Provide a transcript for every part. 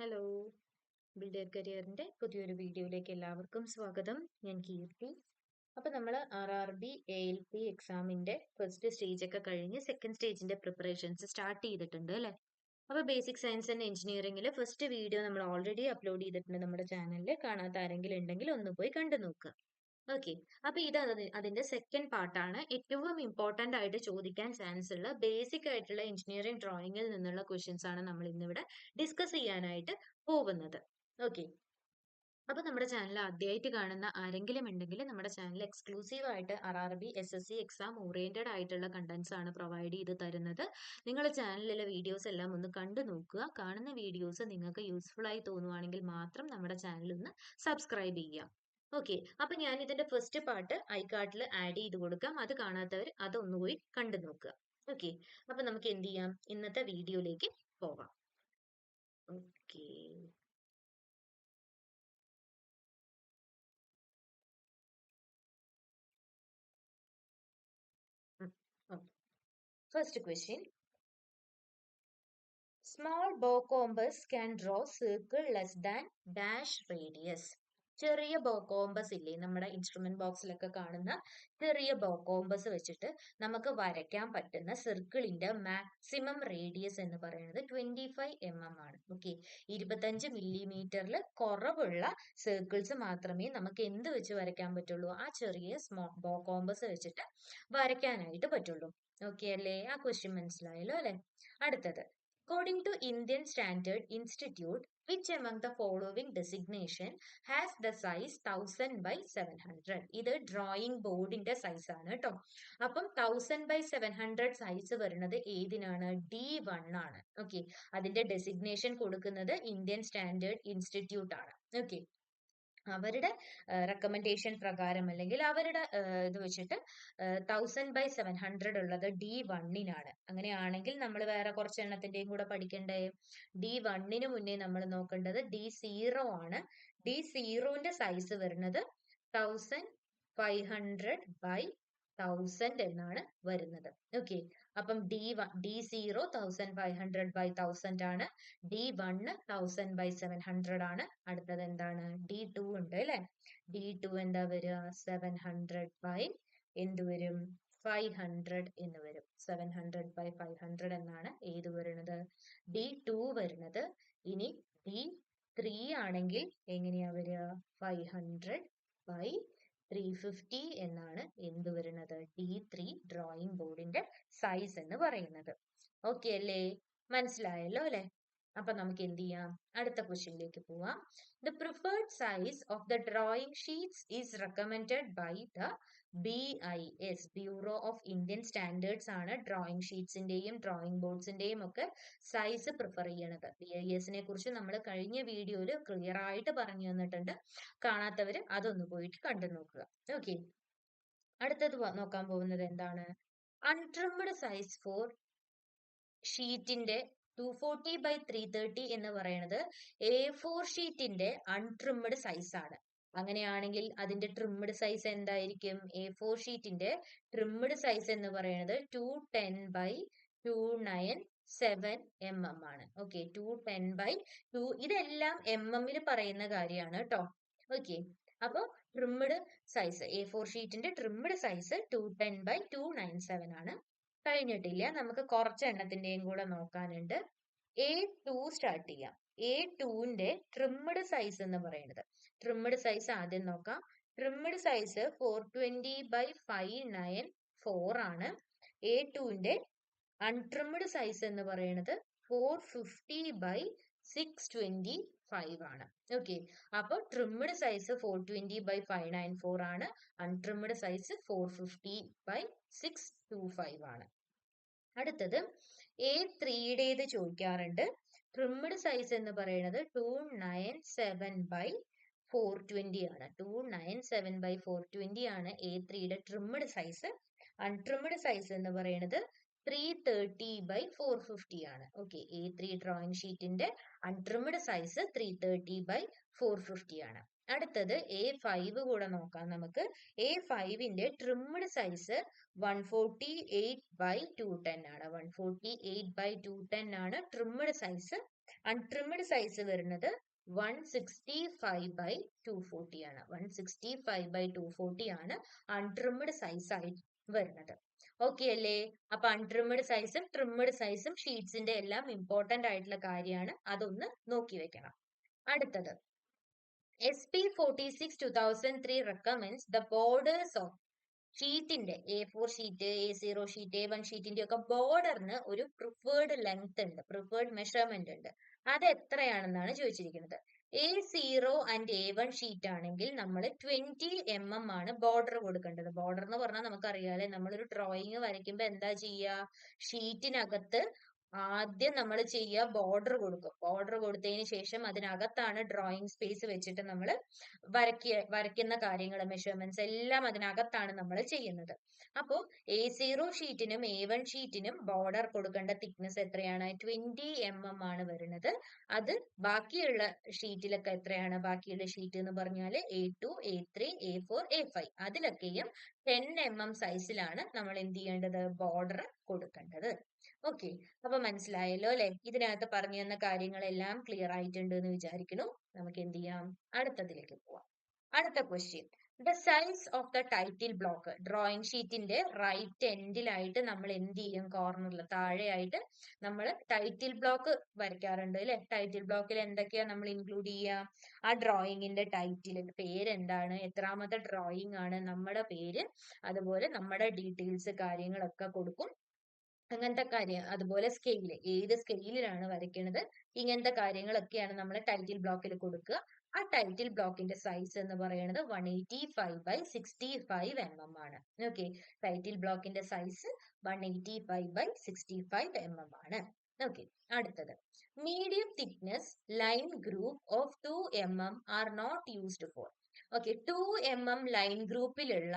Hello, builder കരിയറിന്റെ പുതിയൊരു വീഡിയോയിലേക്ക് എല്ലാവർക്കും സ്വാഗതം. ഞാൻ കീർത്തി. അപ്പൊ നമ്മൾ RRB ALP എക്സാമിന്റെ ഫസ്റ്റ് സ്റ്റേജ് ഒക്കെ കഴിഞ്ഞ് സെക്കൻഡ് സ്റ്റേജിന്റെ പ്രിപ്പറേഷൻസ് സ്റ്റാർട്ട് ചെയ്തിട്ടുണ്ട് അല്ലെ. അപ്പൊ ബേസിക് സയൻസ് ആൻഡ് എഞ്ചിനീയറിംഗിൽ ഫസ്റ്റ് വീഡിയോ നമ്മൾ ഓൾറെഡി അപ്ലോഡ് ചെയ്തിട്ടുണ്ട് നമ്മുടെ ചാനലിൽ. കാണാത്ത ആരെങ്കിലും ഉണ്ടെങ്കിൽ ഒന്ന് പോയി കണ്ടു നോക്കുക. ഓക്കെ, അപ്പൊ ഇത് അതിന്റെ സെക്കൻഡ് പാർട്ടാണ്. ഏറ്റവും ഇമ്പോർട്ടന്റ് ആയിട്ട് ചോദിക്കാൻ ചാൻസ് ഉള്ള ബേസിക് ആയിട്ടുള്ള എഞ്ചിനീയറിംഗ് ഡ്രോയിങ്ങിൽ നിന്നുള്ള ക്വസ്റ്റ്യൻസ് ആണ് നമ്മൾ ഇന്നിവിടെ ഡിസ്കസ് ചെയ്യാനായിട്ട് പോകുന്നത്. ഓക്കെ, അപ്പൊ നമ്മുടെ ചാനൽ ആദ്യമായിട്ട് കാണുന്ന ആരെങ്കിലും ഉണ്ടെങ്കിൽ നമ്മുടെ ചാനൽ എക്സ്ക്ലൂസീവ് ആയിട്ട് RRB SSC എക്സാം ഓറിയന്റഡ് ആയിട്ടുള്ള കണ്ടന്റ്സ് ആണ് പ്രൊവൈഡ് ചെയ്ത് തരുന്നത്. നിങ്ങൾ ചാനലിലെ വീഡിയോസ് എല്ലാം ഒന്ന് കണ്ടു നോക്കുക. കാണുന്ന വീഡിയോസ് നിങ്ങൾക്ക് യൂസ്ഫുൾ ആയി തോന്നുവാണെങ്കിൽ മാത്രം നമ്മുടെ ചാനൽ ഒന്ന് സബ്സ്ക്രൈബ് ചെയ്യുക. ഓക്കെ, അപ്പൊ ഞാൻ ഇതിന്റെ ഫസ്റ്റ് പാർട്ട് ഐകാർഡിൽ ആഡ് ചെയ്ത് കൊടുക്കാം. അത് കാണാത്തവർ അതൊന്നുപോയി കണ്ടു നോക്കുക. ഓക്കെ, അപ്പൊ നമുക്ക് എന്ത് ചെയ്യാം, ഇന്നത്തെ വീഡിയോയിലേക്ക് പോവാം. Okay, first question. Small bow compass can draw circle less than dash radius. ചെറിയ ബോ കോമ്പസ് ഇല്ലേ, നമ്മുടെ ഇൻസ്ട്രുമെന്റ് ബോക്സിലൊക്കെ കാണുന്ന ചെറിയ ബോ കോമ്പസ് വെച്ചിട്ട് നമുക്ക് വരയ്ക്കാൻ പറ്റുന്ന സർക്കിളിന്റെ മാക്സിമം റേഡിയസ് എന്ന് പറയുന്നത് 25 mm ആണ്. ഓക്കെ, 25 മില്ലിമീറ്ററിൽ കുറവുള്ള സർക്കിൾസ് മാത്രമേ നമുക്ക് എന്ത് വെച്ച് വരയ്ക്കാൻ പറ്റുള്ളൂ, ആ ചെറിയ ബോ കോമ്പസ് വെച്ചിട്ട് വരയ്ക്കാനായിട്ട് പറ്റുള്ളൂ. ഓക്കെ അല്ലേ, ആ ക്വസ്റ്റ്യൻ മനസ്സിലായല്ലോ അല്ലെ. അടുത്തത്, according to Indian Standard Institute, which among the following designation has the size 1000 by 700? ഇത് ഡ്രോയിങ് ബോർഡിന്റെ സൈസ് ആണ് കേട്ടോ. അപ്പം 1000 by 700 സൈസ് വരുന്നത് ഏതിനാണ്? D1 ആണ്. ഓക്കെ, അതിന്റെ ഡെസിഗ്നേഷൻ കൊടുക്കുന്നത് ഇന്ത്യൻ സ്റ്റാൻഡേർഡ് ഇൻസ്റ്റിറ്റ്യൂട്ട് ആണ്. ഓക്കെ, അവരുടെ റെക്കമെൻഡേഷൻ പ്രകാരം അല്ലെങ്കിൽ അവരുടെ ഇത് വെച്ചിട്ട് 1000 by 700 ഉള്ളത് D1-നാണ്. അങ്ങനെയാണെങ്കിൽ നമ്മൾ വേറെ കുറച്ച് എണ്ണത്തിന്റെയും കൂടെ പഠിക്കണ്ടേ? D1-ന് മുന്നേ നമ്മൾ നോക്കേണ്ടത് D0 ആണ്. D0-ന്റെ സൈസ് വരുന്നത് 1500 by 1000 എന്നാണ് വരുന്നത്. ഓക്കെ, അപ്പം D0 1500 by 1000 ആണ്. D1 1000 by 700 ആണ്. അടുത്തത് എന്താണ്? D2 ഉണ്ട് അല്ലെ. D2 എന്താ വരിക? 700 by എന്ത് വരും? 500 എന്ന് വരും. 700 by 500 എന്നാണ് ഏത് വരുന്നത്? D2 വരുന്നത്. ഇനി D3 ആണെങ്കിൽ എങ്ങനെയാ വരിക? 500 by 350 എന്നാണ് എന്ത് വരുന്നത്? D3 ഡ്രോയിങ് ബോർഡിന്റെ സൈസ് എന്ന് പറയുന്നത്. ഓക്കെ അല്ലേ, മനസ്സിലായല്ലോ അല്ലെ. അപ്പൊ നമുക്ക് എന്ത് ചെയ്യാം, അടുത്ത ക്വസ്റ്റ്യനിലേക്ക് പോവാം. The preferred size of the drawing sheets is recommended by the BIS, bureau of Indian standards ആണ് ഡ്രോയിങ് ഷീറ്റ്സിന്റെയും ഡ്രോയിങ് ബോർഡ്സിന്റെയും ഒക്കെ സൈസ് പ്രിഫർ ചെയ്യണത്. BIS-നെ കുറിച്ച് നമ്മൾ കഴിഞ്ഞ വീഡിയോയിൽ ക്ലിയർ ആയിട്ട് പറഞ്ഞു തന്നിട്ടുണ്ട്. കാണാത്തവര് അതൊന്ന് പോയിട്ട് കണ്ടു നോക്കുക. ഓക്കെ, അടുത്തത് നോക്കാൻ പോകുന്നത് എന്താണ്? അൺട്രിമ്മഡ് സൈസ് ഫോർ ഷീറ്റിന്റെ 240 by 330 എന്ന് പറയുന്നത് A4 ഷീറ്റിന്റെ അൺട്രിമ്മഡ് സൈസ് ആണ്. അങ്ങനെയാണെങ്കിൽ അതിന്റെ ട്രിമ്മഡ് സൈസ് എന്തായിരിക്കും? A4 ഷീറ്റിന്റെ ട്രിമ്മഡ് സൈസ് എന്ന് പറയുന്നത് 210 by 297 mm ആണ്. ഓക്കെ, 210 by 2, ഇതെല്ലാം mm പറയുന്ന കാര്യമാണ് കേട്ടോ. ഓക്കെ, അപ്പൊ ട്രിമ്മഡ് സൈസ് A4 ഷീറ്റിന്റെ ട്രിമ്മഡ് സൈസ് 210 by 297 ആണ്. കഴിഞ്ഞിട്ടില്ല, നമുക്ക് കുറച്ച് എണ്ണത്തിന്റെയും കൂടെ നോക്കാനുണ്ട്. A2 സ്റ്റാർട്ട് ചെയ്യാം. A2-ന്റെ ട്രിമ്മഡ് സൈസ് എന്ന് പറയുന്നത്, ട്രിമ്മഡ് സൈസ് ആദ്യം നോക്കാം. ട്രിമ്മഡ് സൈസ് 420 by 594 ആണ്. A2-ന്റെ അൺട്രിമ്മഡ് സൈസ് എന്ന് പറയുന്നത് 450 by 625 ആണ്. ഓക്കെ, അപ്പൊ ട്രിമ്മഡ് സൈസ് 420 by 594 ആണ്. അൺട്രിമ്മഡ് സൈസ് 450 by 625 ആണ്. അടുത്തത് A3-യുടേത് ചോദിക്കാറുണ്ട്. ട്രിമ്മഡ് സൈസ് എന്ന് പറയുന്നത് 297 by 420 ആണ്. 297 by 420 ആണ് A3-യുടെ ട്രിമ്മഡ് സൈസ്. അൺട്രിമ്മഡ് സൈസ് എന്ന് പറയുന്നത് 330 by 450 ആണ്. ഓക്കെ, A3 ഡ്രോയിങ് ഷീറ്റിന്റെ അൺട്രിമ്മഡ് സൈസ് 330 by 450 ആണ്. അടുത്തത് A5 കൂടെ നോക്കാം നമുക്ക്. A5-ന്റെ ട്രിമ്മഡ് സൈസ് 148 by 210 ആണ്. 148 by 210 ആണ് ട്രിമ്മഡ് സൈസ്. അൺട്രിമ്മഡ് സൈസ് വരുന്നത് 165/240 ആണ്. 165/240 ആണ് അൺട്രിമ്മഡ് സൈസ് ആയിട്ട് വരുന്നത്. ഓക്കെ അല്ലേ? അപ്പൊ അൺട്രിമ്മഡ് സൈസും ട്രിമ്മഡ് സൈസും ഷീറ്റ്സിന്റെ എല്ലാം ഇമ്പോർട്ടന്റ് ആയിട്ടുള്ള കാര്യമാണ്. അതൊന്ന് നോക്കി വെക്കണം. അടുത്തത് SP46/2003 recommends the borders of ഷീറ്റിന്റെ A4 sheet, A0 sheet, A1 ഷീറ്റിന്റെ ഒക്കെ ബോർഡറിന് ഒരു പ്രിഫേർഡ് ലെങ്ത് ഉണ്ട്, പ്രിഫേർഡ് മെഷർമെന്റ് ഉണ്ട്. അത് എത്രയാണെന്നാണ് ചോദിച്ചിരിക്കുന്നത്. A0 ആൻഡ് A1 ഷീറ്റ് ആണെങ്കിൽ നമ്മൾ 20 mm ആണ് ബോർഡർ കൊടുക്കേണ്ടത്. ബോർഡർ എന്ന് പറഞ്ഞാൽ നമുക്കറിയാലേ, നമ്മളൊരു ഡ്രോയിങ് വരയ്ക്കുമ്പോൾ എന്താ ചെയ്യുക, ഷീറ്റിനകത്ത് ആദ്യം നമ്മൾ ചെയ്യുക ബോർഡർ കൊടുക്കും. ബോർഡർ കൊടുത്തതിന് ശേഷം അതിനകത്താണ് ഡ്രോയിങ് സ്പേസ് വെച്ചിട്ട് നമ്മൾ വരയ്ക്കുന്ന കാര്യങ്ങൾ, മെഷർമെന്റ്സ് എല്ലാം അതിനകത്താണ് നമ്മൾ ചെയ്യുന്നത്. അപ്പോൾ A0 ഷീറ്റിനും A1 ഷീറ്റിനും ബോർഡർ കൊടുക്കേണ്ട തിക്നെസ് എത്രയാണ്? 20 mm ആണ് വരുന്നത്. അത് ബാക്കിയുള്ള ഷീറ്റിലൊക്കെ എത്രയാണ്? ബാക്കിയുള്ള ഷീറ്റ് എന്ന് പറഞ്ഞാൽ A2, A3, A4, A5 അതിലൊക്കെയും 10 mm സൈസിലാണ് നമ്മൾ എന്ത് ചെയ്യേണ്ടത്? ബോർഡർ കൊടുക്കേണ്ടത്. ഓക്കെ, അപ്പൊ മനസ്സിലായല്ലോ അല്ലെ? ഇതിനകത്ത് പറഞ്ഞു തന്ന കാര്യങ്ങളെല്ലാം ക്ലിയർ ആയിട്ടുണ്ട് എന്ന് വിചാരിക്കുന്നു. നമുക്ക് എന്ത് ചെയ്യാം? അടുത്തതിലേക്ക് പോവാം. അടുത്ത question, the size of the title block. Drawing ഷീറ്റിന്റെ റൈറ്റ് എൻഡിലായിട്ട് നമ്മൾ എന്ത് ചെയ്യും? കോർണറിൽ താഴെയായിട്ട് നമ്മൾ ടൈറ്റിൽ ബ്ലോക്ക് വരയ്ക്കാറുണ്ട് അല്ലെ? ടൈറ്റിൽ ബ്ലോക്കിൽ എന്തൊക്കെയാ നമ്മൾ ഇൻക്ലൂഡ് ചെയ്യുക? ആ ഡ്രോയിങ്ങിന്റെ ടൈറ്റിൽ, പേര് എന്താണ്, എത്രാമത്തെ ഡ്രോയിങ് ആണ്, നമ്മുടെ പേര്, അതുപോലെ നമ്മുടെ ഡീറ്റെയിൽസ് കാര്യങ്ങളൊക്കെ കൊടുക്കും. അങ്ങനത്തെ കാര്യം, അതുപോലെ സ്കെയില്, ഏത് സ്കെയിലിലാണ് വരയ്ക്കുന്നത്, ഇങ്ങനത്തെ കാര്യങ്ങളൊക്കെയാണ് നമ്മൾ ടൈറ്റിൽ ബ്ലോക്കിൽ കൊടുക്കുക. ആ ടൈറ്റിൽ ബ്ലോക്കിന്റെ സൈസ് എന്ന് പറയുന്നത് 185/65 mm ആണ്. ഓക്കെ, ടൈറ്റിൽ ബ്ലോക്കിന്റെ സൈസ് 185/65 mm ആണ്. ഓക്കെ, അടുത്തത് medium thickness line group of 2 mm are not used for. Okay, 2 mm line ഗ്രൂപ്പിലുള്ള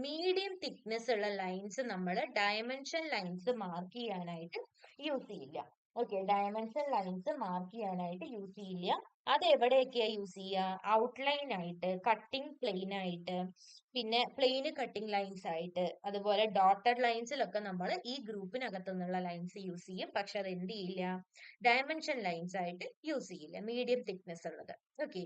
മീഡിയം തിക്നെസ് ഉള്ള ലൈൻസ് നമ്മൾ ഡയമെൻഷൻ ലൈൻസ് മാർക്ക് ചെയ്യാനായിട്ട് യൂസ് ചെയ്യില്ല. ഓക്കെ, ഡയമെൻഷൻ ലൈൻസ് മാർക്ക് ചെയ്യാനായിട്ട് യൂസ് ചെയ്യില്ല. അത് എവിടെയൊക്കെയാ യൂസ് ചെയ്യുക? ഔട്ട്ലൈൻ ആയിട്ട്, കട്ടിംഗ് പ്ലെയിൻ ആയിട്ട്, പിന്നെ പ്ലെയിന് കട്ടിംഗ് ലൈൻസ് ആയിട്ട്, അതുപോലെ ഡോട്ടഡ് ലൈൻസിലൊക്കെ നമ്മൾ ഈ ഗ്രൂപ്പിനകത്തു നിന്നുള്ള ലൈൻസ് യൂസ് ചെയ്യും. പക്ഷെ അത് എന്ത് ചെയ്യില്ല? ഡയമെൻഷൻ ലൈൻസ് ആയിട്ട് യൂസ് ചെയ്യില്ല, മീഡിയം തിക്നെസ് ഉള്ളത്. ഓക്കെ,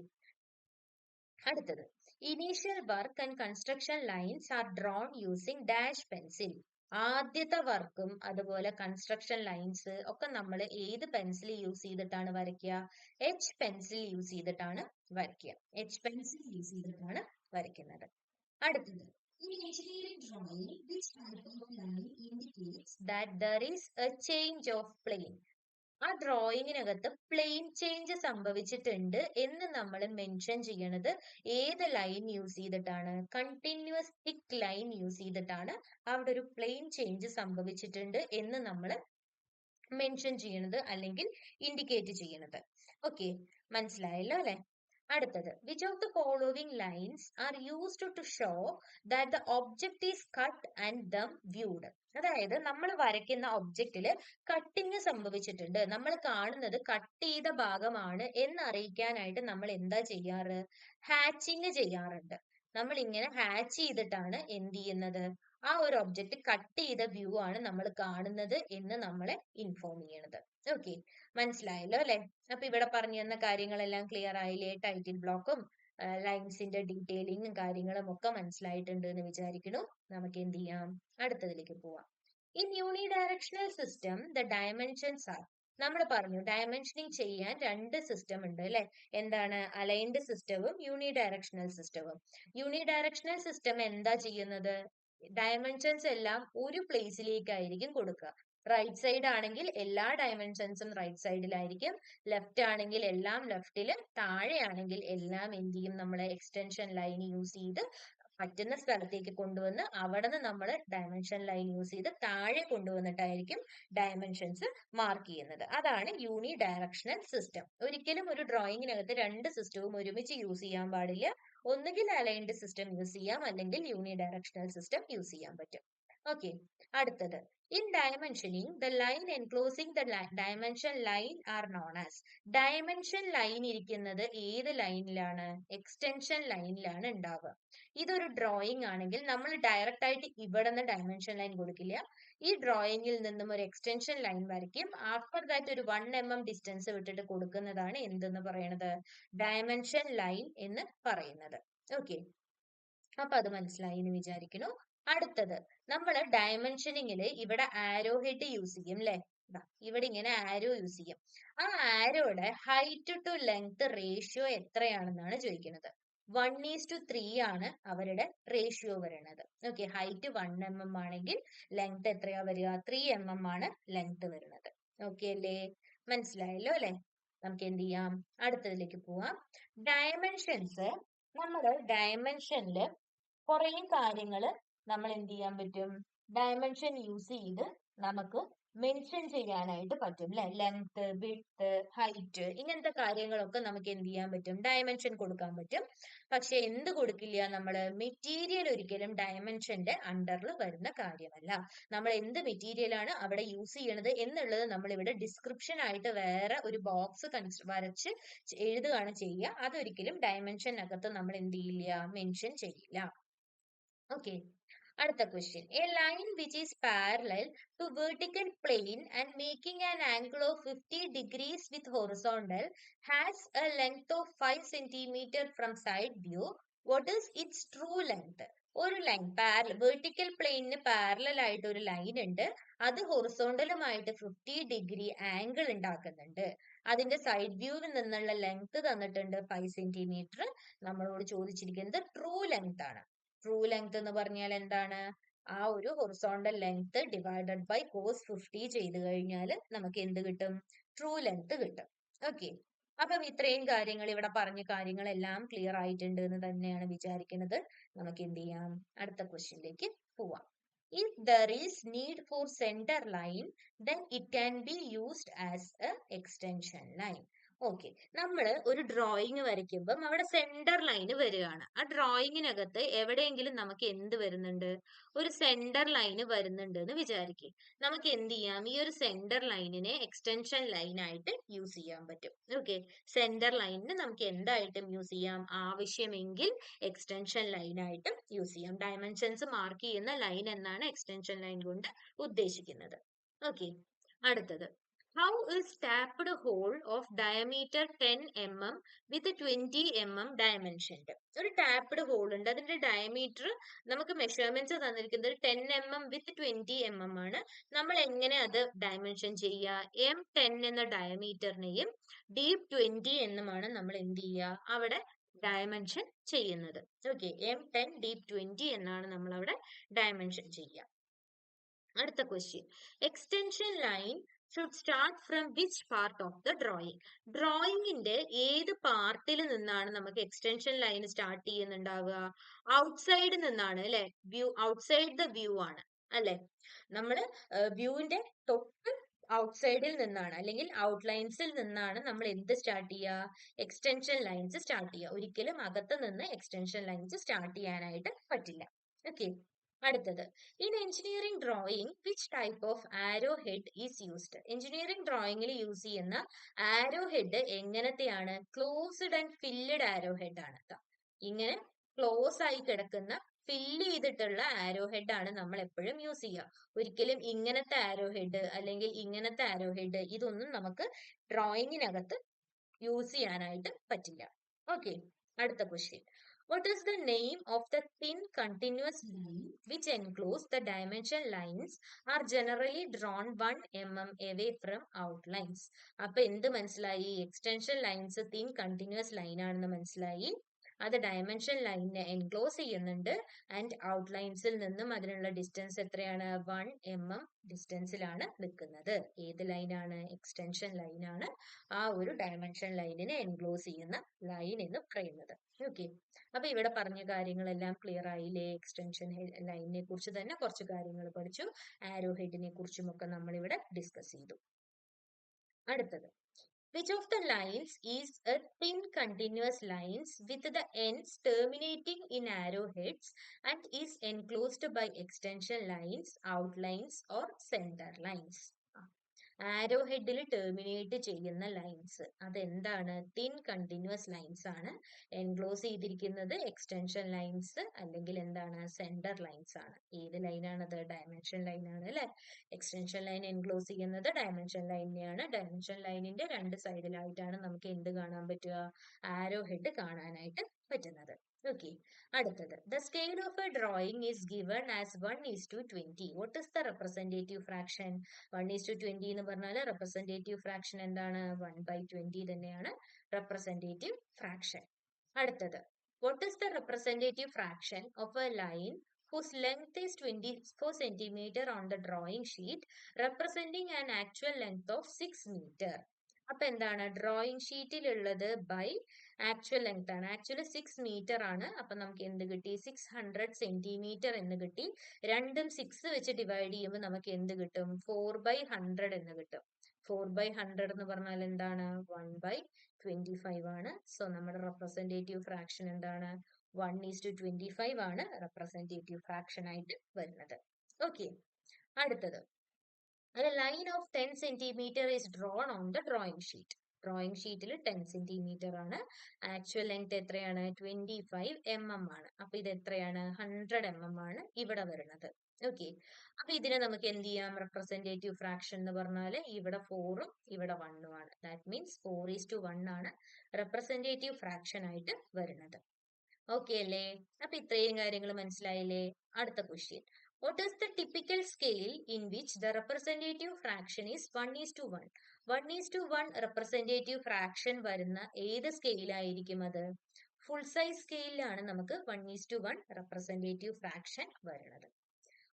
അടുത്തത് initial work and construction lines are drawn using dash pencil. ആദ്യത്തെ വർക്കും അതുപോലെ കൺസ്ട്രക്ഷൻ ലൈൻസ് ഒക്കെ നമ്മൾ ഏത് പെൻസിൽ യൂസ് ചെയ്തിട്ടാണ് വരയ്ക്കുക? എച്ച് പെൻസിൽ യൂസ് ചെയ്തിട്ടാണ് വരയ്ക്കുക. എച്ച് പെൻസിൽ യൂസ് ചെയ്തിട്ടാണ് വരയ്ക്കുന്നത്. അടുത്തത് in engineering drawing, which type of line indicates that there is a change of plane? ആ ഡ്രോയിങ്ങിനകത്ത് പ്ലെയിൻ ചേഞ്ച് സംഭവിച്ചിട്ടുണ്ട് എന്ന് നമ്മൾ മെൻഷൻ ചെയ്യണത് ഏത് ലൈൻ യൂസ് ചെയ്തിട്ടാണ്? കണ്ടിന്യൂസ് തിക്ക് ലൈൻ യൂസ് ചെയ്തിട്ടാണ് അവിടെ ഒരു പ്ലെയിൻ ചേഞ്ച് സംഭവിച്ചിട്ടുണ്ട് എന്ന് നമ്മൾ മെൻഷൻ ചെയ്യണത് അല്ലെങ്കിൽ ഇൻഡിക്കേറ്റ് ചെയ്യണത്. ഓക്കെ, മനസ്സിലായല്ലോ അല്ലെ? അടുത്തത് which of the following lines are used to show that the object is cut and them viewed. അതായത് നമ്മൾ വരയ്ക്കുന്ന ഒബ്ജക്റ്റില് കട്ടിങ് സംഭവിച്ചിട്ടുണ്ട്, നമ്മൾ കാണുന്നത് കട്ട് ചെയ്ത ഭാഗമാണ് എന്ന് അറിയിക്കാനായിട്ട് നമ്മൾ എന്താ ചെയ്യാറ്? ഹാച്ചിങ് ചെയ്യാറുണ്ട്. നമ്മൾ ഇങ്ങനെ ഹാച്ച് ചെയ്തിട്ടാണ് എന്ത് ചെയ്യുന്നത്? ആ ഒരു ഒബ്ജക്റ്റ് കട്ട് ചെയ്ത വ്യൂ ആണ് നമ്മൾ കാണുന്നത് എന്ന് നമ്മളെ ഇൻഫോം ചെയ്യണത്. ഓക്കെ, മനസ്സിലായല്ലോ അല്ലെ? അപ്പൊ ഇവിടെ പറഞ്ഞു തന്ന കാര്യങ്ങളെല്ലാം ക്ലിയർ ആയില്ലേ? ടൈറ്റിൽ ബ്ലോക്കും ലൈൻസിന്റെ ഡീറ്റെയിലിങ്ങും കാര്യങ്ങളും ഒക്കെ മനസ്സിലായിട്ടുണ്ട് എന്ന് വിചാരിക്കുന്നു. നമുക്ക് എന്ത് ചെയ്യാം? അടുത്തതിലേക്ക് പോവാം. In unidirectional system the dimensions are. നമ്മൾ പറഞ്ഞു ഡയമെൻഷനിങ് ചെയ്യാൻ രണ്ട് സിസ്റ്റം ഉണ്ട് അല്ലെ? എന്താണ്? അലൈൻഡ് സിസ്റ്റവും യൂണി ഡയറക്ഷണൽ സിസ്റ്റവും. യൂണി ഡയറക്ഷണൽ സിസ്റ്റം എന്താ ചെയ്യുന്നത്? ഡയമെൻഷൻസ് എല്ലാം ഒരു പ്ലേസിലേക്കായിരിക്കും കൊടുക്കുക. റൈറ്റ് സൈഡ് ആണെങ്കിൽ എല്ലാ ഡയമെൻഷൻസും റൈറ്റ് സൈഡിലായിരിക്കും, ലെഫ്റ്റ് ആണെങ്കിൽ എല്ലാം ലെഫ്റ്റില്, താഴെയാണെങ്കിൽ എല്ലാം എന്ത് ചെയ്യും? നമ്മളെ എക്സ്റ്റൻഷൻ ലൈൻ യൂസ് ചെയ്ത് പറ്റുന്ന സ്ഥലത്തേക്ക് കൊണ്ടുവന്ന് അവിടെ നിന്ന് നമ്മൾ ഡയമെൻഷൻ ലൈൻ യൂസ് ചെയ്ത് താഴെ കൊണ്ടുവന്നിട്ടായിരിക്കും ഡയമെൻഷൻസ് മാർക്ക് ചെയ്യുന്നത്. അതാണ് യൂണി ഡയറക്ഷണൽ സിസ്റ്റം. ഒരിക്കലും ഒരു ഡ്രോയിങ്ങിനകത്ത് രണ്ട് സിസ്റ്റവും ഒരുമിച്ച് യൂസ് ചെയ്യാൻ പാടില്ല. ഒന്നുകിൽ അലൈൻഡ് സിസ്റ്റം യൂസ് ചെയ്യാം, അല്ലെങ്കിൽ യൂണി ഡയറക്ഷണൽ സിസ്റ്റം യൂസ് ചെയ്യാൻ പറ്റും. ഓക്കെ, അടുത്തത് in dimensioning the line enclosing the dimension line are known as. Dimension line ഇരിക്കുന്നത് ഏത് ലൈനിലാണ്? എക്സ്റ്റൻഷൻ ലൈനിലാണ് ഉണ്ടാവുക. ഇതൊരു ഡ്രോയിങ് ആണെങ്കിൽ നമ്മൾ ഡയറക്റ്റ് ആയിട്ട് ഇവിടെ നിന്ന് ഡയമെൻഷൻ ലൈൻ കൊടുക്കില്ല, ഈ ഡ്രോയിങ്ങിൽ നിന്നും ഒരു എക്സ്റ്റൻഷൻ ലൈൻ വരയ്ക്കും. ആഫ്റ്റർ ദാറ്റ് ഒരു 1 mm ഡിസ്റ്റൻസ് വിട്ടിട്ട് കൊടുക്കുന്നതാണ് എന്തെന്ന് പറയുന്നത്, ഡയമെൻഷൻ ലൈൻ എന്ന് പറയുന്നത്. ഓക്കെ, അപ്പൊ അത് മനസ്സിലായി എന്ന് വിചാരിക്കുന്നു. അടുത്തത് നമ്മള് ഡയമെൻഷനിങ്ങില് ഇവിടെ ആരോ ഹെഡ് യൂസ് ചെയ്യും അല്ലെ. ഇവിടെ ഇങ്ങനെ ആരോ യൂസ് ചെയ്യും. ആ ആരോയുടെ ഹൈറ്റ് ടു ലെങ്ത് റേഷ്യോ എത്രയാണെന്നാണ് ചോദിക്കുന്നത്. 1:3 ആണ് അവരുടെ റേഷ്യോ വരുന്നത്. ഓക്കെ, ഹൈറ്റ് 1 mm ആണെങ്കിൽ ലെങ്ത് എത്രയാ വരിക, 3 mm ആണ് ലെങ്ത് വരുന്നത്. ഓക്കെ അല്ലേ, മനസ്സിലായല്ലോ അല്ലെ. നമുക്ക് എന്ത് ചെയ്യാം, അടുത്തതിലേക്ക് പോവാം. ഡയമെൻഷൻസ്, നമ്മള് ഡയമെൻഷനില് കുറെ കാര്യങ്ങൾ നമ്മൾ എന്ത് ചെയ്യാൻ പറ്റും, ഡയമെൻഷൻ യൂസ് ചെയ്ത് നമുക്ക് മെൻഷൻ ചെയ്യാനായിട്ട് പറ്റും അല്ലെ. ലെങ്ത്, വിഡ്ത്ത്, ഹൈറ്റ്, ഇങ്ങനത്തെ കാര്യങ്ങളൊക്കെ നമുക്ക് എന്ത് ചെയ്യാൻ പറ്റും, ഡയമെൻഷൻ കൊടുക്കാൻ പറ്റും. പക്ഷെ എന്ത് കൊടുക്കില്ല, നമ്മള് മെറ്റീരിയൽ ഒരിക്കലും ഡയമെൻഷന്റെ അണ്ടറിൽ വരുന്ന കാര്യമല്ല. നമ്മൾ എന്ത് മെറ്റീരിയൽ ആണ് അവിടെ യൂസ് ചെയ്യണത് എന്നുള്ളത് നമ്മൾ ഇവിടെ ഡിസ്ക്രിപ്ഷൻ ആയിട്ട് വേറെ ഒരു ബോക്സ് വരച്ച് എഴുതുകയാണ് ചെയ്യുക. അതൊരിക്കലും ഡയമെൻഷനകത്ത് നമ്മൾ എന്ത് ചെയ്യില്ല, മെൻഷൻ ചെയ്യില്ല. Okay. അടുത്ത question. A line which is parallel to vertical plane and making an angle of 50 degrees with horizontal has a length of 5 centimeter from side view. What is its true length? ഒരു line vertical പ്ലെയിനിന് parallel ആയിട്ട് ഒരു line ഉണ്ട്. അത് ഹൊറിസോണ്ടലുമായിട്ട് 50 degree angle ഉണ്ടാക്കുന്നുണ്ട്. അതിന്റെ side വ്യൂവിൽ നിന്നുള്ള length തന്നിട്ടുണ്ട് 5 സെന്റിമീറ്റർ. നമ്മളോട് ചോദിച്ചിരിക്കുന്നത് ട്രൂ ലെങ്ത് ആണ്. ട്രൂ ലെങ്ത് എന്ന് പറഞ്ഞാൽ എന്താണ്, ആ ഒരു horizontal length divided by cos 50 ചെയ്ത് കഴിഞ്ഞാൽ നമുക്ക് എന്ത് കിട്ടും, ട്രൂ ലെങ്ത് കിട്ടും. ഓക്കെ, അപ്പം ഇത്രയും കാര്യങ്ങൾ ഇവിടെ പറഞ്ഞ കാര്യങ്ങളെല്ലാം ക്ലിയർ ആയിട്ടുണ്ട് എന്ന് തന്നെയാണ് വിചാരിക്കുന്നത്. നമുക്ക് എന്ത് ചെയ്യാം, അടുത്ത ക്വസ്റ്റ്യനിലേക്ക് പോവാം. If there is need for center line, then it can be used as a extension line. Okay, നമ്മള് ഒരു ഡ്രോയിങ് വരയ്ക്കുമ്പം അവിടെ സെന്റർ ലൈന് വരികയാണ്. ആ ഡ്രോയിങ്ങിനകത്ത് എവിടെയെങ്കിലും നമുക്ക് എന്ത് വരുന്നുണ്ട്, ഒരു സെന്റർ ലൈന് വരുന്നുണ്ട് എന്ന് വിചാരിക്കും. നമുക്ക് എന്ത് ചെയ്യാം, ഈ ഒരു സെന്റർ ലൈനിനെ എക്സ്റ്റൻഷൻ ലൈൻ ആയിട്ട് യൂസ് ചെയ്യാൻ പറ്റും. ഓക്കെ, സെന്റർ ലൈനിന് നമുക്ക് എന്തായിട്ടും യൂസ് ചെയ്യാം, ആവശ്യമെങ്കിൽ എക്സ്റ്റൻഷൻ ലൈൻ ആയിട്ടും യൂസ് ചെയ്യാം. ഡയമെൻഷൻസ് മാർക്ക് ചെയ്യുന്ന ലൈൻ എന്നാണ് എക്സ്റ്റൻഷൻ ലൈൻ കൊണ്ട് ഉദ്ദേശിക്കുന്നത്. ഓക്കെ, അടുത്തത്. How is tapped hole of diameter 10 mm with 20 mm dimension? ഒരു ടാപ്ഡ് ഹോൾ ഉണ്ട്, അതിന്റെ ഡയമീറ്റർ നമുക്ക് മെഷർമെന്റ്സ് തന്നിരിക്കുന്നത് 10 mm with 20 mm ആണ്. നമ്മൾ എങ്ങനെ അത് ഡയമെൻഷൻ ചെയ്യുക, M10 എന്ന ഡയമീറ്ററിനെയും ഡീപ് 20 എന്നുമാണ് നമ്മൾ എന്ത് ചെയ്യുക അവിടെ ഡയമെൻഷൻ ചെയ്യുന്നത്. ഓക്കെ, M10 ഡീപ് 20 എന്നാണ് നമ്മൾ അവിടെ ഡയമെൻഷൻ ചെയ്യുക. അടുത്ത question. Extension line should start from which part of the drawing? ഡ്രോയിങ്ങിന്റെ ഏത് പാർട്ടിൽ നിന്നാണ് നമുക്ക് എക്സ്റ്റൻഷൻ ലൈൻ സ്റ്റാർട്ട് ചെയ്യുന്നുണ്ടാവുക, ഔട്ട്സൈഡ് നിന്നാണ് അല്ലെ. വ്യൂ ഔട്ട്സൈഡ് ദ വ്യൂ ആണ് അല്ലെ. നമ്മള് വ്യൂവിന്റെ തൊട്ട് ഔട്ട്സൈഡിൽ നിന്നാണ് അല്ലെങ്കിൽ ഔട്ട്ലൈൻസിൽ നിന്നാണ് നമ്മൾ എന്ത് സ്റ്റാർട്ട് ചെയ്യുക, എക്സ്റ്റൻഷൻ ലൈൻസ് സ്റ്റാർട്ട് ചെയ്യുക. ഒരിക്കലും അകത്ത് നിന്ന് എക്സ്റ്റൻഷൻ ലൈൻസ് സ്റ്റാർട്ട് ചെയ്യാനായിട്ട് പറ്റില്ല. ഓക്കെ, അടുത്തത്. In engineering drawing which type of arrow head is used? Engineering ഡ്രോയിങ്ങിൽ യൂസ് ചെയ്യുന്ന ആരോ ഹെഡ് എങ്ങനത്തെയാണ്, closed and filled arrow head ആണ്. ഇങ്ങനെ ക്ലോസ് ആയി കിടക്കുന്ന ഫില്ല് ചെയ്തിട്ടുള്ള ആരോ ഹെഡ് ആണ് നമ്മൾ എപ്പോഴും യൂസ് ചെയ്യുക. ഒരിക്കലും ഇങ്ങനത്തെ ആരോ ഹെഡ് അല്ലെങ്കിൽ ഇങ്ങനത്തെ ആരോ ഹെഡ് ഇതൊന്നും നമുക്ക് ഡ്രോയിങ്ങിനകത്ത് യൂസ് ചെയ്യാനായിട്ട് പറ്റില്ല. ഓക്കെ, അടുത്ത question. What is the name of the thin continuous line which enclose the dimension lines are generally drawn 1 mm away from outlines? അപ്പൊ എന്ത് മനസ്സിലായി, extension lines thin continuous line ആണെന്ന് മനസ്സിലായി. അത് ഡയമെൻഷൻ ലൈനിനെ എൻക്ലോസ് ചെയ്യുന്നുണ്ട് ആൻഡ് ഔട്ട്ലൈൻസിൽ നിന്നും അതിനുള്ള ഡിസ്റ്റൻസ് എത്രയാണ്, 1 mm ഡിസ്റ്റൻസിലാണ് നിൽക്കുന്നത്. ഏത് ലൈനാണ്, എക്സ്റ്റൻഷൻ ലൈനാണ് ആ ഒരു ഡയമെൻഷൻ ലൈനിനെ എൻക്ലോസ് ചെയ്യുന്ന ലൈൻ എന്ന് പറയുന്നത്. ഓക്കെ, അപ്പൊ ഇവിടെ പറഞ്ഞ കാര്യങ്ങളെല്ലാം ക്ലിയർ ആയില്ലേ. എക്സ്റ്റൻഷൻ ലൈനിനെ കുറിച്ച് തന്നെ കുറച്ച് കാര്യങ്ങൾ പഠിച്ചു. ആരോ ഹെഡിനെ കുറിച്ചും ഒക്കെ നമ്മൾ ഇവിടെ ഡിസ്കസ് ചെയ്തു. അടുത്തത്. Which of the lines is a thin continuous lines with the ends terminating in arrowheads and is enclosed by extension lines, outlines or center lines? Arrow ഹെഡിൽ ടെർമിനേറ്റ് ചെയ്യുന്ന ലൈൻസ് അതെന്താണ്? തിൻ കണ്ടിന്യൂസ് ലൈൻസ് ആണ്. Enclose ചെയ്തിരിക്കുന്നത് extension lines അല്ലെങ്കിൽ എന്താണ്? Centre lines ആണ്. ഏത് ലൈനാണത്? Dimension line ആണ് അല്ലെ? എക്സ്റ്റൻഷൻ ലൈൻ എൻക്ലോസ് ചെയ്യുന്നത് ഡയമെൻഷൻ ലൈനെയാണ്. ഡയമെൻഷൻ ലൈനിന്റെ രണ്ട് സൈഡിലായിട്ടാണ് നമുക്ക് എന്ത് കാണാൻ പറ്റുക? ആരോ ഹെഡ് കാണാനായിട്ട് പറ്റുന്നത്. ഓക്കെ, അടുത്തത് the scale of A drawing is given as 1:20. What is the representative fraction? 1:20 എന്ന് പറഞ്ഞാൽ റെപ്രസെന്റേറ്റീവ് ഫ്രാക്ഷൻ എന്താണ്? 1/20 തന്നെയാണ് റെപ്രസെന്റേറ്റീവ് ഫ്രാക്ഷൻ. അടുത്തത് what is the representative fraction of A line whose length is 24 centimeter on the drawing sheet representing an actual length of 6 meter? അപ്പൊ എന്താണ്? Drawing ഷീറ്റിൽ ഉള്ളത് by actual length ആണ്. ആക്ച്വലി 6 മീറ്റർ ആണ്. അപ്പൊ നമുക്ക് എന്ത് കിട്ടി? 600 സെന്റിമീറ്റർ എന്ന് കിട്ടി. രണ്ടും 6 വെച്ച് ഡിവൈഡ് ചെയ്യുമ്പോൾ നമുക്ക് എന്ത് കിട്ടും? 4/100 എന്ന് കിട്ടും. 4/100 എന്ന് പറഞ്ഞാൽ എന്താണ്? 1/25 ആണ്. സോ നമ്മുടെ റെപ്രസെന്റേറ്റീവ് ഫ്രാക്ഷൻ എന്താണ്? 1:25 ആണ് റെപ്രസെന്റേറ്റീവ് ഫ്രാക്ഷൻ ആയിട്ട് വരുന്നത്. ഓക്കെ, അടുത്തത് a line of 10 centimeter is drawn on the drawing sheet. Drawing ഷീറ്റിൽ 10 സെന്റിമീറ്റർ ആണ്. ആക്ച്വൽ ലെങ്ത് എത്രയാണ്? 25 mm ആണ്. അപ്പൊ ഇത് എത്രയാണ്? 100 mm ആണ് ഇവിടെ വരുന്നത്. ഓക്കെ, അപ്പൊ ഇതിനെ നമുക്ക് എന്ത് ചെയ്യാം? റെപ്രസെന്റേറ്റീവ് ഫ്രാക്ഷൻ എന്ന് പറഞ്ഞാല് ഇവിടെ 4ഉം ഇവിടെ 1ഉം ആണ്. ദാറ്റ് മീൻസ് 4:1 ആണ് റെപ്രസെന്റേറ്റീവ് ഫ്രാക്ഷൻ ആയിട്ട് വരുന്നത്. ഓക്കെ അല്ലേ? അപ്പൊ ഇത്രയും കാര്യങ്ങൾ മനസ്സിലായില്ലേ? അടുത്ത question, what is the typical scale in which the representative fraction is 1:1? 1:1 representative fraction വരുന്ന ഏത് സ്കെയിൽ ആയിരിക്കും അത്? ഫുൾ സൈസ് സ്കെയിലാണ് നമുക്ക് 1:1 representative fraction വരുന്നത്.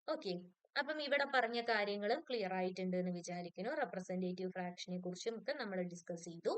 ഓക്കെ, അപ്പം ഇവിടെ പറഞ്ഞ കാര്യങ്ങളും ക്ലിയർ ആയിട്ടുണ്ട് എന്ന് വിചാരിക്കുന്നു. റെപ്രസെന്റേറ്റീവ് ഫ്രാക്ഷനെ കുറിച്ചും ഒക്കെ നമ്മൾ ഡിസ്കസ് ചെയ്തു.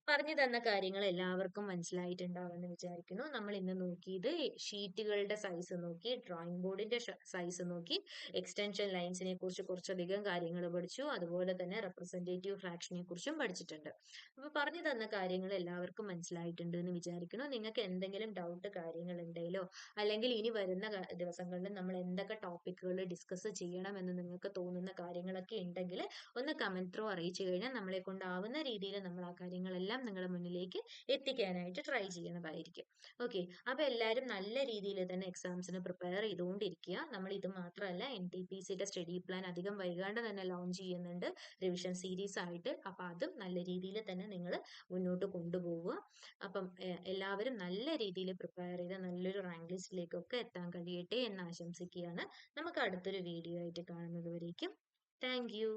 പറഞ്ഞു തന്ന കാര്യങ്ങൾ എല്ലാവർക്കും മനസ്സിലായിട്ടുണ്ടാവുമെന്ന് വിചാരിക്കുന്നു. നമ്മൾ ഇന്ന് നോക്കിയത് ഷീറ്റുകളുടെ സൈസ് നോക്കി, ഡ്രോയിങ് ബോർഡിന്റെ സൈസ് നോക്കി, എക്സ്റ്റൻഷൻ ലൈൻസിനെ കുറിച്ച് കുറച്ചധികം കാര്യങ്ങൾ പഠിച്ചു. അതുപോലെ തന്നെ റെപ്രസെന്റേറ്റീവ് ഫ്രാക്ഷനെ കുറിച്ചും പഠിച്ചിട്ടുണ്ട്. അപ്പൊ പറഞ്ഞു തന്ന കാര്യങ്ങൾ എല്ലാവർക്കും മനസ്സിലായിട്ടുണ്ട് എന്ന് വിചാരിക്കുന്നു. നിങ്ങൾക്ക് എന്തെങ്കിലും ഡൗട്ട് കാര്യങ്ങൾ ഉണ്ടെങ്കിലോ അല്ലെങ്കിൽ ഇനി വരുന്ന ദിവസങ്ങളിൽ നമ്മൾ എന്തൊക്കെ ടോപ്പിക്കുകൾ ഡിസ്കസ് ചെയ്യണമെന്ന് നിങ്ങൾക്ക് തോന്നുന്ന കാര്യങ്ങളൊക്കെ ഉണ്ടെങ്കിൽ ഒന്ന് കമന്റ് ത്രൂ അറിയിച്ചു കഴിഞ്ഞാൽ നമ്മളെ കൊണ്ടാവുന്ന രീതിയിൽ നമ്മൾ ആ കാര്യങ്ങളെല്ലാം നിങ്ങളുടെ മുന്നിലേക്ക് എത്തിക്കാനായിട്ട് ട്രൈ ചെയ്യുന്നതായിരിക്കും. ഓക്കെ, അപ്പൊ എല്ലാവരും നല്ല രീതിയിൽ തന്നെ എക്സാംസിന് പ്രിപ്പയർ ചെയ്തുകൊണ്ടിരിക്കുക. നമ്മൾ ഇത് മാത്രമല്ല, NTPCയുടെ സ്റ്റഡി പ്ലാൻ അധികം വൈകാണ്ട് തന്നെ ലോഞ്ച് ചെയ്യുന്നുണ്ട് റിവിഷൻ സീരീസ് ആയിട്ട്. അപ്പൊ അതും നല്ല രീതിയിൽ തന്നെ നിങ്ങൾ മുന്നോട്ട് കൊണ്ടുപോവുക. അപ്പം എല്ലാവരും നല്ല രീതിയിൽ പ്രിപ്പയർ ചെയ്ത് നല്ലൊരു റാങ്ക് ലിസ്റ്റിലേക്കൊക്കെ എത്താൻ കഴിയട്ടെ എന്ന് ആശംസിക്കുകയാണ്. നമുക്ക് അടുത്തൊരു വീഡിയോ ആയിട്ട് കാണുന്നത് വരേക്കും താങ്ക് യു.